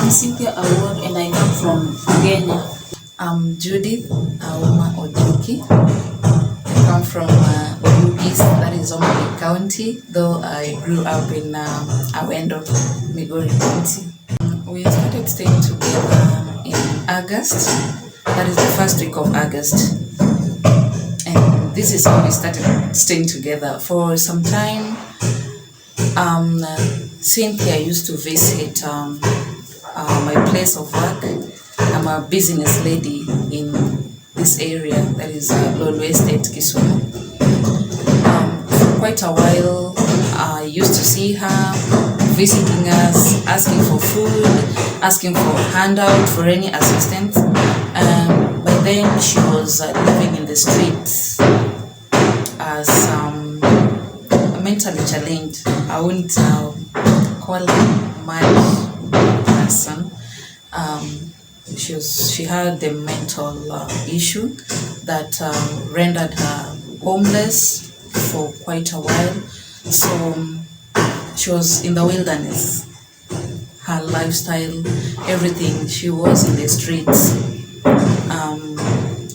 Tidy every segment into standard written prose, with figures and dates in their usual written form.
I'm Cynthia Award and I come from Kenya. I'm Judith Auma Ojuki. I come from Oyu East, that is Omagh County, though I grew up in Awendo, Migori County. We started staying together in August, that is the first week of August. And this is how we started staying together. For some time, Cynthia used to visit my place of work. I'm a business lady in this area, that is Lolo Estate, Kisumu. For quite a while, I used to see her visiting us, asking for food, asking for handout, for any assistance. By then, she was living in the streets as mentally challenged. I wouldn't call her mad person. She had a mental issue that rendered her homeless for quite a while. So she was in the wilderness. Her lifestyle, everything, she was in the streets.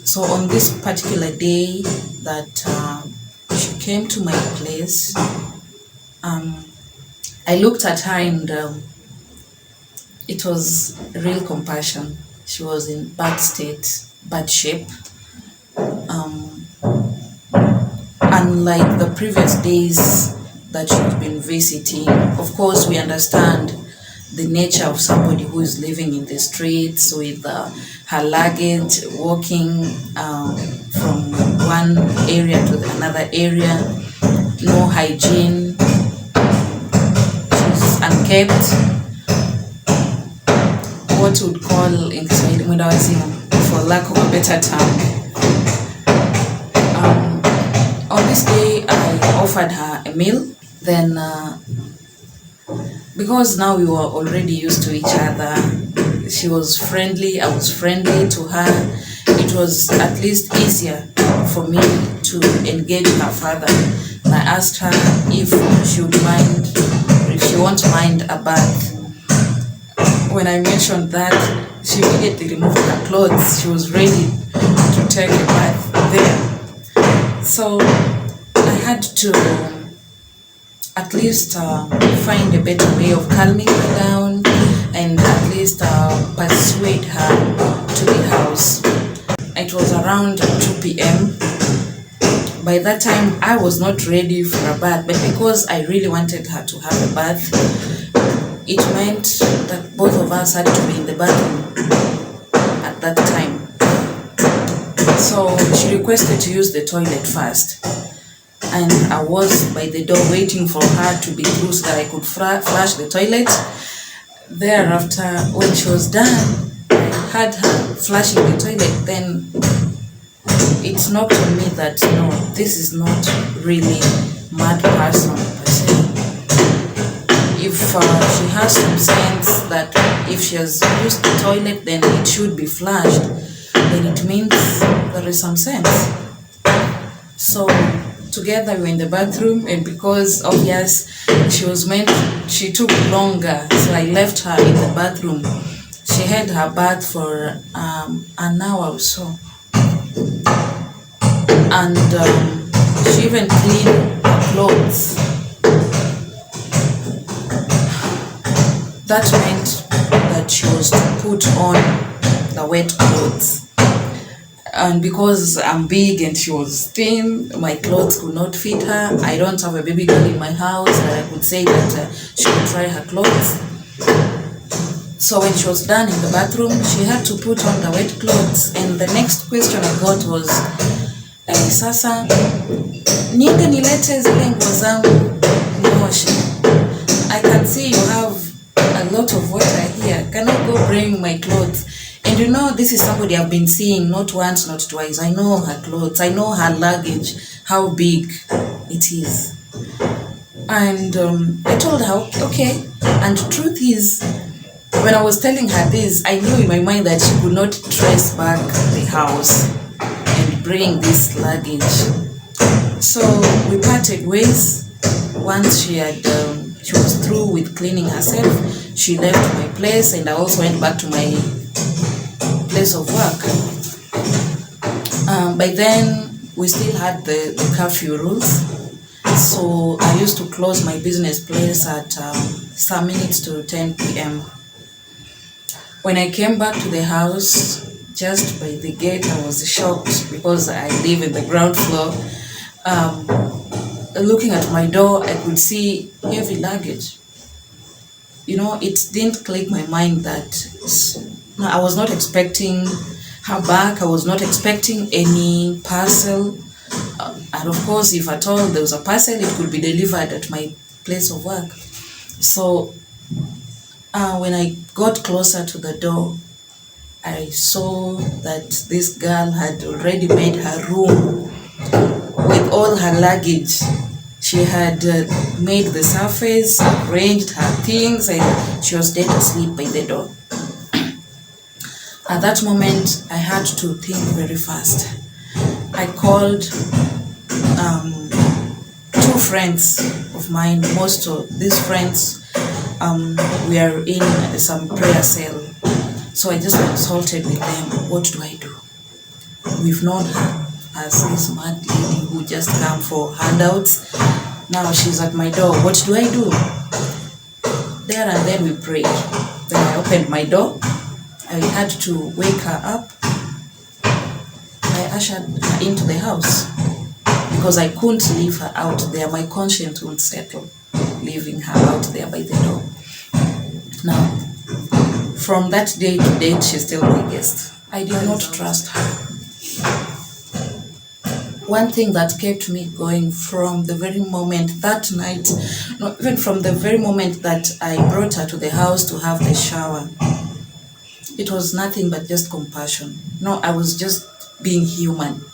So on this particular day that she came to my place, I looked at her and it was real compassion. She was in bad state, bad shape. Unlike the previous days that she'd been visiting, of course, we understand the nature of somebody who is living in the streets with her luggage, walking from one area to another area, no hygiene, she's unkept. What we would call in Kiswahili mwenda wazimu, for lack of a better term. On this day, I offered her a meal. Then, because now we were already used to each other, she was friendly, I was friendly to her. It was at least easier for me to engage her further. I asked her if she would mind, if she won't mind a bath. When I mentioned that, she immediately removed her clothes. She was ready to take a bath there. So I had to at least find a better way of calming her down and at least persuade her to the house. It was around 2 p.m. By that time, I was not ready for a bath, but because I really wanted her to have a bath, it meant that both of us had to be in the bathroom at that time. So she requested to use the toilet first. And I was by the door waiting for her to be through so that I could flush the toilet. Thereafter, when she was done, I had her flushing the toilet. Then it knocked on me that no, this is not really mad person per se. If she has some sense that if she has used the toilet, then it should be flushed, then it means there is some sense. So together we were in the bathroom, and because obvious she took longer, so I left her in the bathroom. She had her bath for an hour or so, and she even cleaned her clothes. That meant that she was to put on the wet clothes. And because I'm big and she was thin, my clothes could not fit her. I don't have a baby girl in my house that I could say that she could try her clothes. So when she was done in the bathroom, she had to put on the wet clothes. And the next question I got was, sasa, niende nilete zile nguo zangu nioshe. I can see you have a lot of water here. Can I go bring my clothes? And you know, this is somebody I've been seeing not once, not twice. I know her clothes. I know her luggage, how big it is. And I told her, okay. And the truth is, when I was telling her this, I knew in my mind that she could not trace back the house and bring this luggage. So we parted ways once she had she was through with cleaning herself, she left my place, and I also went back to my place of work. By then, we still had the curfew rules, so I used to close my business place at some minutes to 10 p.m. When I came back to the house, just by the gate, I was shocked because I live in the ground floor. Looking at my door, I could see heavy luggage. It didn't click my mind that I was not expecting her back. I was not expecting any parcel. And of course, if at all there was a parcel, it could be delivered at my place of work. So when I got closer to the door, I saw that this girl had already made her room with all her luggage. She had made the surface, arranged her things, and she was dead asleep by the door. At that moment, I had to think very fast. I called two friends of mine. Most of these friends were in some prayer cell. So I just consulted with them. What do I do? We've known her as this mad lady who just come for handouts. Now she's at my door. What do I do? There and then we prayed. Then I opened my door. I had to wake her up. I ushered her into the house because I couldn't leave her out there. My conscience wouldn't settle leaving her out there by the door. Now, from that day to date, she's still my guest. I did not trust her. One thing that kept me going from the very moment that night, even from the very moment that I brought her to the house to have the shower, it was nothing but just compassion. I was just being human.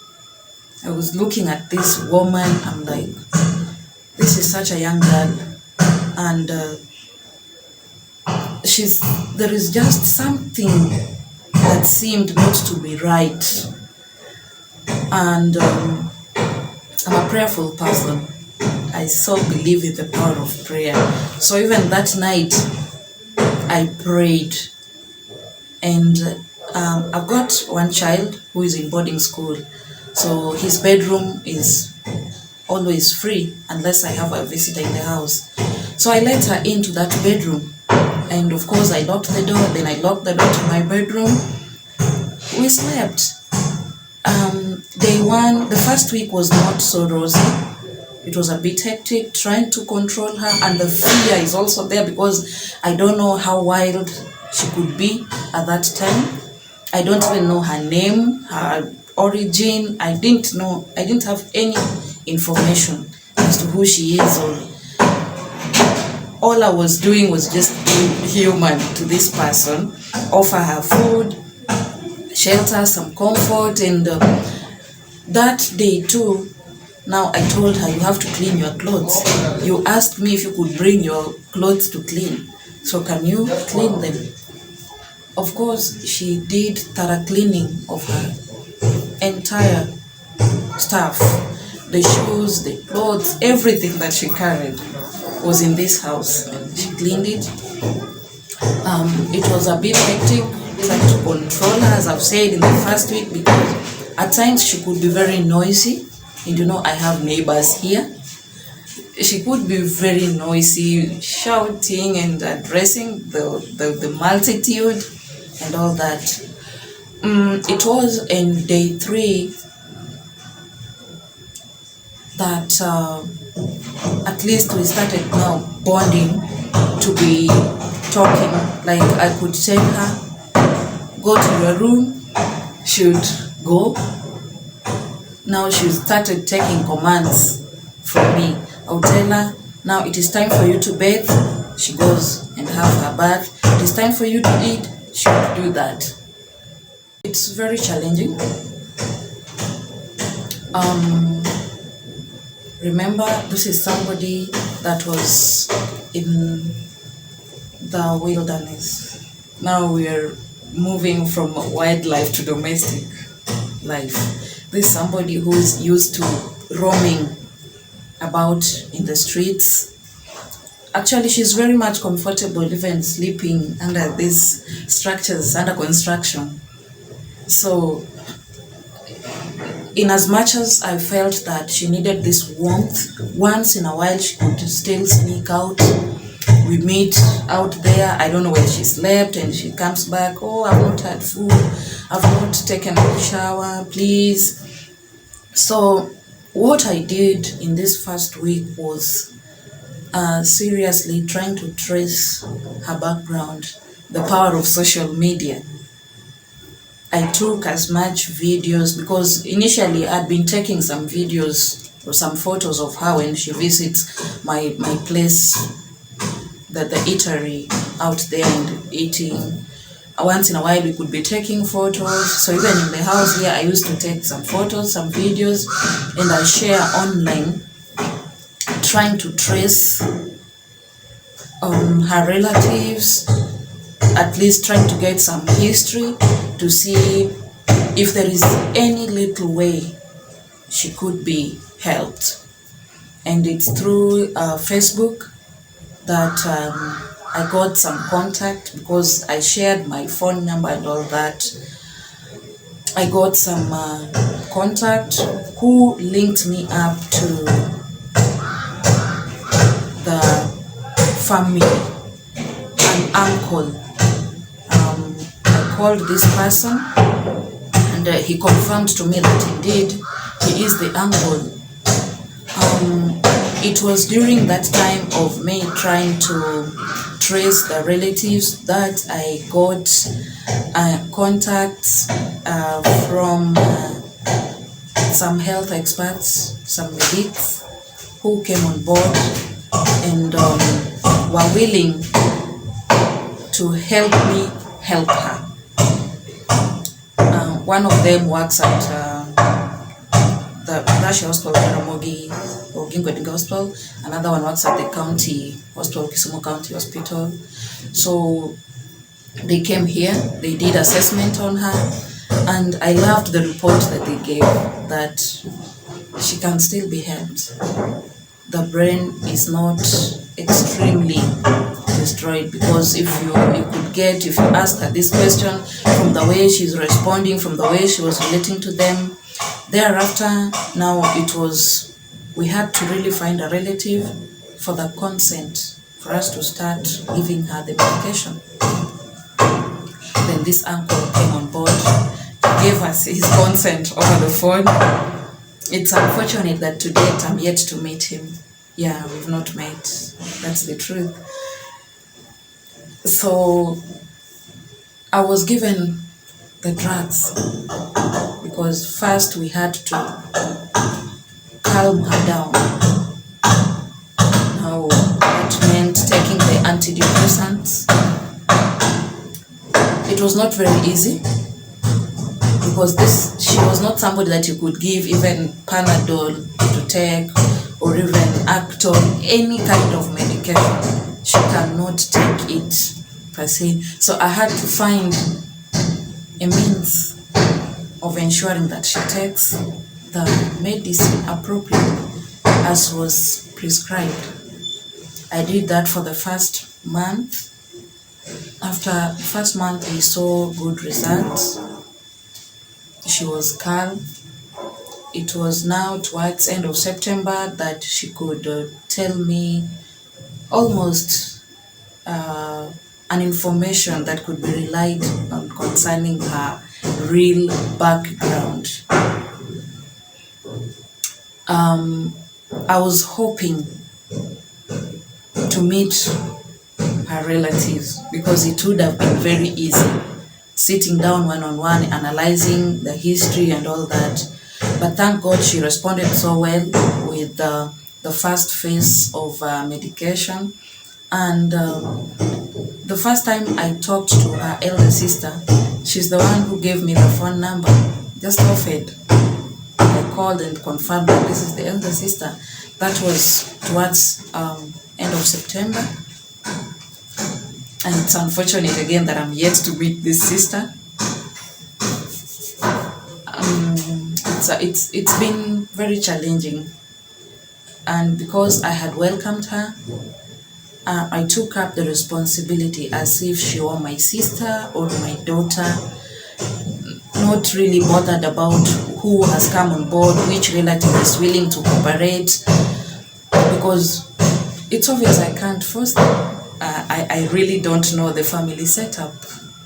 I was looking at this woman, I'm like, this is such a young girl, and there is just something that seemed not to be right. And I'm a prayerful person. I so believe in the power of prayer. So even that night, I prayed. And I've got one child who is in boarding school. So his bedroom is always free unless I have a visitor in the house. So I let her into that bedroom. And of course, I locked the door. Then I locked the door to my bedroom. We slept. Day one, the first week was not so rosy. It was a bit hectic, trying to control her, and the fear is also there because I don't know how wild she could be at that time. I don't even know her name, her origin. I didn't have any information as to who she is. All I was doing was just being human to this person, offer her food, shelter, some comfort. And that day too, now I told her, you have to clean your clothes. You asked me if you could bring your clothes to clean, so can you clean them? Of course, she did thorough cleaning of her entire stuff. The shoes, the clothes, everything that she carried was in this house. She cleaned it. It was a bit hectic, trying to control her, as I've said in the first week, because at times she could be very noisy. And I have neighbors here. She could be very noisy, shouting and addressing the multitude and all that. It was in day 3 that at least we started now bonding, to be talking. Like I could tell her, go to your room, she would go. Now she started taking commands from me. I would tell her, now it is time for you to bathe. She goes and have her bath. It is time for you to eat. She would do that. It's very challenging. Remember, this is somebody that was in the wilderness. Now we are moving from wildlife to domestic life. This is somebody who is used to roaming about in the streets, Actually, she's very much comfortable even sleeping under these structures under construction. So in as much as I felt that she needed this warmth, once in a while she could still sneak out. We meet out there. I don't know where she slept, and she comes back. Oh, I've not had food. I've not taken a shower. Please. So what I did in this first week was seriously trying to trace her background, the power of social media. I took as much videos because initially I'd been taking some videos or some photos of her when she visits my place, the eatery out there, and eating. Once in a while we could be taking photos. So even in the house here, I used to take some photos, some videos, and I share online, trying to trace her relatives, at least trying to get some history to see if there is any little way she could be helped. And it's through Facebook that I got some contact, because I shared my phone number and all that. I got some contact who linked me up to the family, an uncle. I called this person, and he confirmed to me that indeed he is the uncle. It was during that time of me trying to trace the relatives that I got contacts from some health experts, some medics who came on board and were willing to help me help her. One of them works at the Russia Hospital, Jaramogi or Gingo Hospital. Another one works at the county hospital, Kisumu County Hospital. So they came here, they did assessment on her, and I loved the report that they gave, that she can still be helped. The brain is not extremely destroyed, because if you ask her this question, from the way she's responding, from the way she was relating to them, thereafter, now we had to really find a relative for the consent for us to start giving her the medication. Then this uncle came on board, gave us his consent over the phone. It's unfortunate that to date I'm yet to meet him. Yeah, we've not met. That's the truth. So I was given the drugs because first we had to calm her down. Now that meant taking the antidepressants. It was not very easy, because she was not somebody that you could give even Panadol to take, or even Actol, any kind of medication. She cannot take it per se. So I had to find a means of ensuring that she takes the medicine appropriately as was prescribed. I did that for the first month. After the first month, we saw good results. She was calm. It was now towards end of September that she could tell me almost an information that could be relied on concerning her real background. I was hoping to meet her relatives, because it would have been very easy sitting down one-on-one, analyzing the history and all that. But thank God she responded so well with the first phase of medication. And the first time I talked to her elder sister, she's the one who gave me the phone number, just offered. I called and confirmed that this is the elder sister. That was towards end of September. And it's unfortunate again that I'm yet to meet this sister. It's been very challenging. And because I had welcomed her, I took up the responsibility as if she were my sister or my daughter, not really bothered about who has come on board, which relative is willing to cooperate, because it's obvious I can't force them. I really don't know the family setup.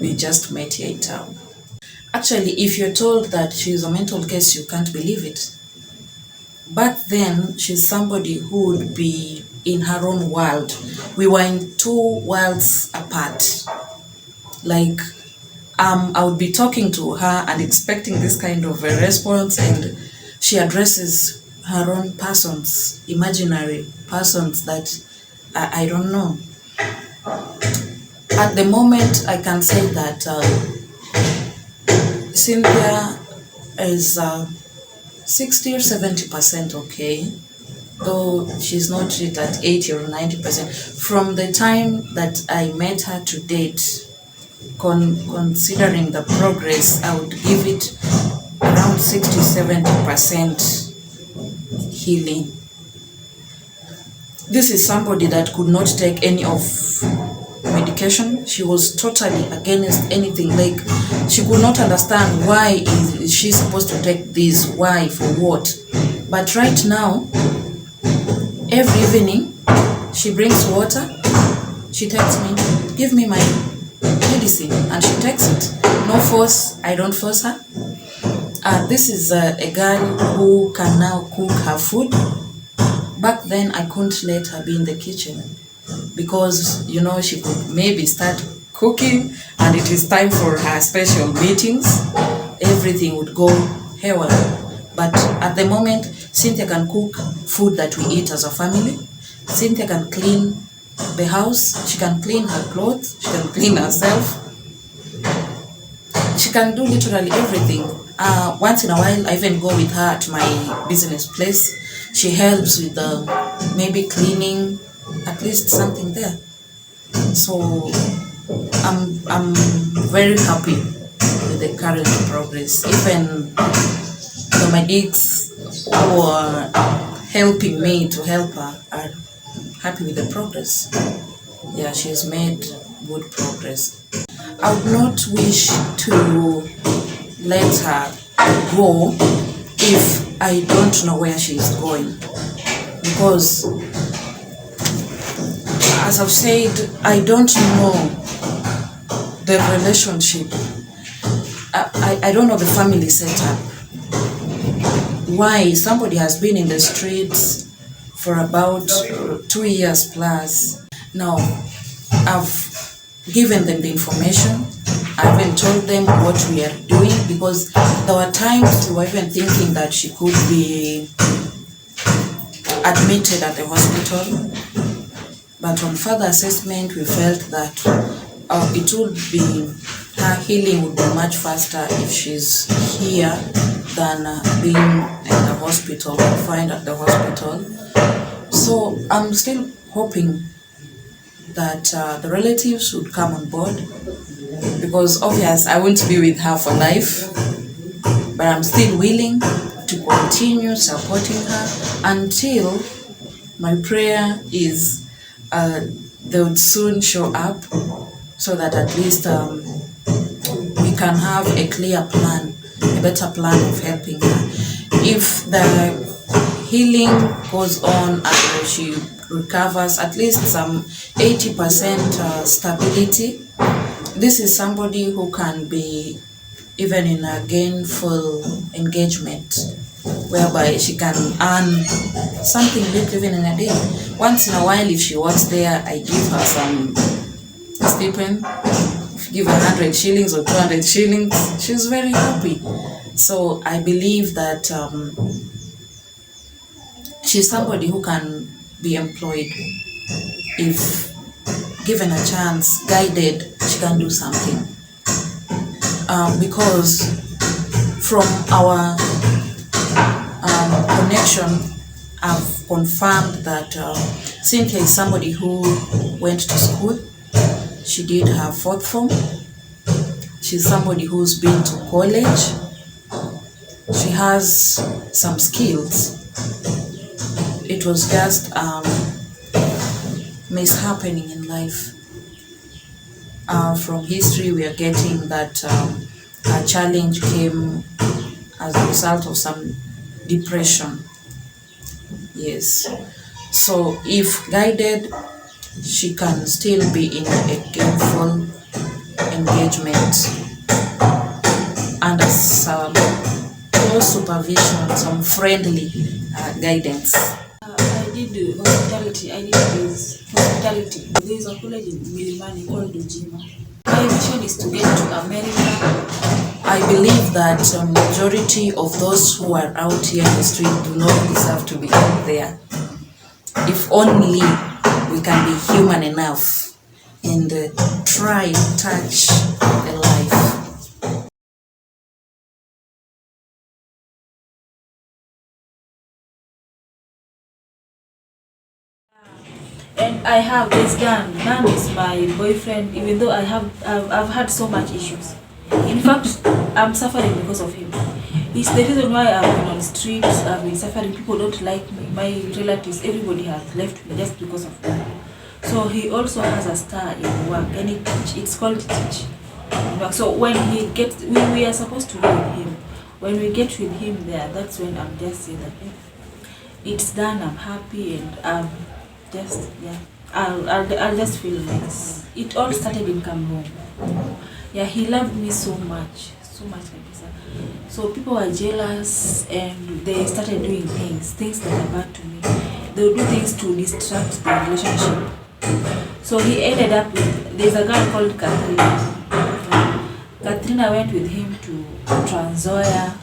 We just met here in town. Actually, if you're told that she's a mental case, you can't believe it. Back then, she's somebody who would be in her own world. We were in two worlds apart. Like, I would be talking to her and expecting this kind of a response, and she addresses her own persons, imaginary persons that I don't know. At the moment, I can say that Cynthia is 60 or 70% okay, though she's not yet at 80 or 90%. From the time that I met her to date, considering the progress, I would give it around 60-70% healing. This is somebody that could not take any of medication. She was totally against anything. Like, she could not understand why is she supposed to take this, why, for what. But right now, every evening she brings water, she tells me, give me my medicine, and she takes it. No force, I don't force her. This is a girl who can now cook her food. Back then I couldn't let her be in the kitchen because, you know, she could maybe start cooking and it is time for her special meetings. Everything would go haywire. But at the moment, Cynthia can cook food that we eat as a family. Cynthia can clean the house. She can clean her clothes. She can clean herself. She can do literally everything. Once in a while, I even go with her to my business place. She helps with maybe cleaning, at least something there. So I'm very happy with the current progress. Even the medics who are helping me to help her are happy with the progress. Yeah, she's made good progress. I would not wish to let her go if I don't know where she is going, because as I've said, I don't know the relationship. I don't know the family setup. Why somebody has been in the streets for about 2 years plus. Now, I've given them the information. I even told them what we are doing, because there were times we were even thinking that she could be admitted at the hospital. But on further assessment, we felt that it would be, her healing would be much faster if she's here than being in the hospital, confined at the hospital. So I'm still hoping that the relatives would come on board, because obviously I won't be with her for life, but I'm still willing to continue supporting her until my prayer is they would soon show up, so that at least we can have a clear plan, a better plan of helping her. If the healing goes on and she recovers at least some 80% stability, this is somebody who can be even in a gainful engagement, whereby she can earn something little even in a day. Once in a while, if she works there, I give her some stipend. If you give her 100 shillings or 200 shillings, she's very happy. So I believe that she's somebody who can be employed. If given a chance, guided, she can do something. Because from our connection, I've confirmed that Cynthia is somebody who went to school. She did her 4th form. She's somebody who's been to college. She has some skills. It was just mishappening in life. From history, we are getting that a challenge came as a result of some depression. Yes. So, if guided, she can still be in a gainful engagement under some close supervision, some friendly guidance. I did hospitality. I did this hospitality. There is a college in Milimani called Ujima. My mission is to get to America. I believe that majority of those who are out here in the street do not deserve to be out there. If only we can be human enough and try to touch a life. And I have this Dan. Dan is my boyfriend, even though I've had so much issues. In fact, I'm suffering because of him. It's the reason why I've been on streets, I've been suffering. People don't like me. My relatives, everybody has left me just because of that. So he also has a star in work, and it's called teach. So when he gets, we are supposed to go with him. When we get with him there, that's when I'm just saying that it's done. I'm happy, and just I'll just feel nice. It all started in Cameroon. Yeah, he loved me so much like this. So people were jealous, and they started doing things that are bad to me. They would do things to distract the relationship. So he ended up with, there's a girl called Katrina. Katrina went with him to Transoya.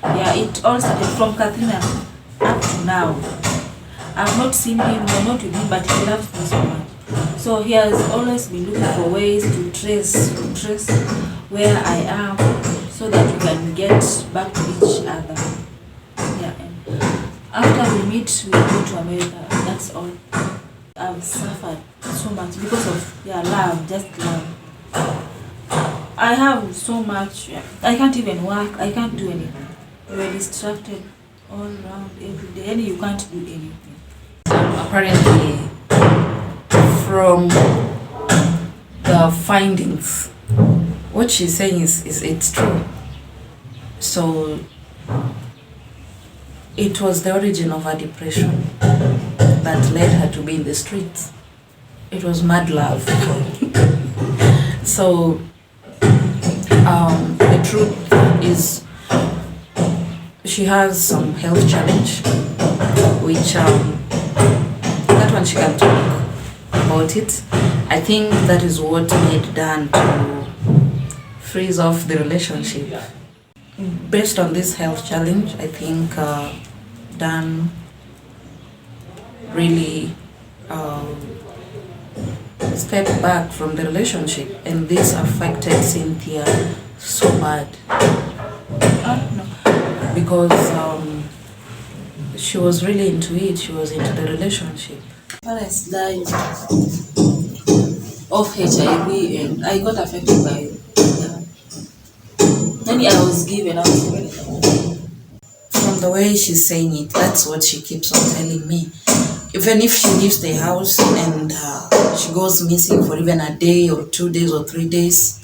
Yeah, it all started from Katrina up to now. I've not seen him, we're not with him, but he loves me so much. So he has always been looking for ways to trace where I am, so that we can get back to each other. Yeah, and after we meet, we go to America. That's all. I've suffered so much because of love, just love. I have so much. I can't even work. I can't do anything. We're distracted all around every day, and you can't do anything. Apparently, from the findings, what she's saying is it's true. So it was the origin of her depression that led her to be in the streets. It was mad love. So the truth is, she has some health challenge, which that one she can talk about it. I think that is what made Dan to freeze off the relationship. Based on this health challenge, I think Dan really stepped back from the relationship, and this affected Cynthia so bad. No. Because she was really into it, she was into the relationship. Parents died of HIV, and I got affected by it. Then I was given. From the way she's saying it, that's what she keeps on telling me. Even if she leaves the house and she goes missing for even a day or 2 days or 3 days,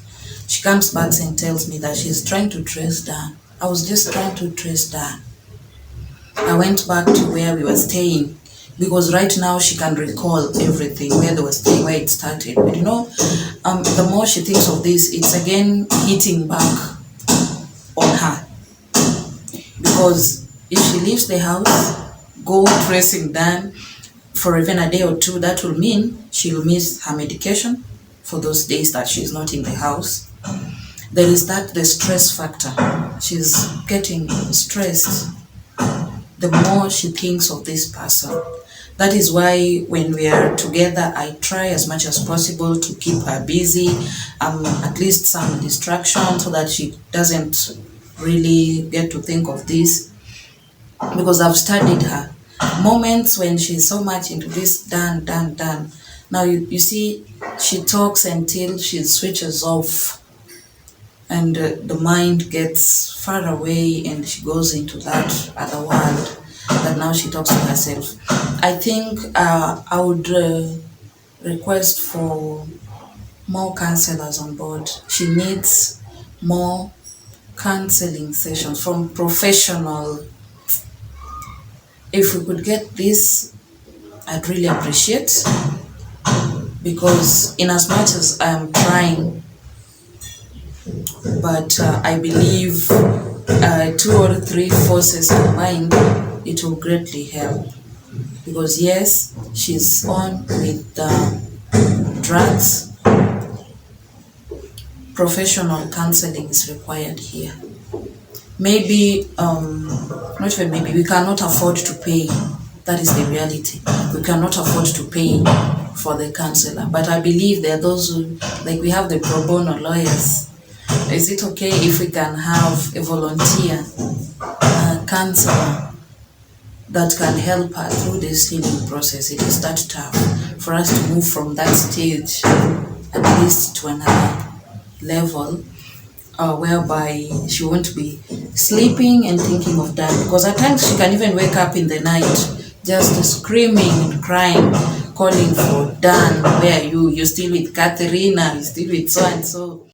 she comes back and tells me that she's trying to trace Dan. I was just trying to trace Dan. I went back to where we were staying, because right now she can recall everything, where they were staying, where it started. But the more she thinks of this, it's again hitting back on her. Because if she leaves the house, go tracing Dan for even a day or two, that will mean she'll miss her medication for those days that she's not in the house. There is the stress factor. She's getting stressed the more she thinks of this person. That is why when we are together, I try as much as possible to keep her busy, at least some distraction, so that she doesn't really get to think of this. Because I've studied her. Moments when she's so much into this Dan. Now you see, she talks until she switches off, and the mind gets far away, and she goes into that other world that now she talks to herself. I think I would request for more counselors on board. She needs more counseling sessions from professional. If we could get this, I'd really appreciate, because in as much as I'm trying, but I believe 2 or 3 forces combined, it will greatly help. Because yes, she's on with drugs. Professional counseling is required here. Maybe, not even maybe, we cannot afford to pay. That is the reality. We cannot afford to pay for the counselor. But I believe there are those who, like we have the pro bono lawyers. Is it okay if we can have a volunteer counselor that can help her through this healing process? It is that tough for us to move from that stage at least to another level, whereby she won't be sleeping and thinking of that. Because at times she can even wake up in the night just screaming and crying, calling for Dan. Where are you? You're still with Katharina, you're still with so and so.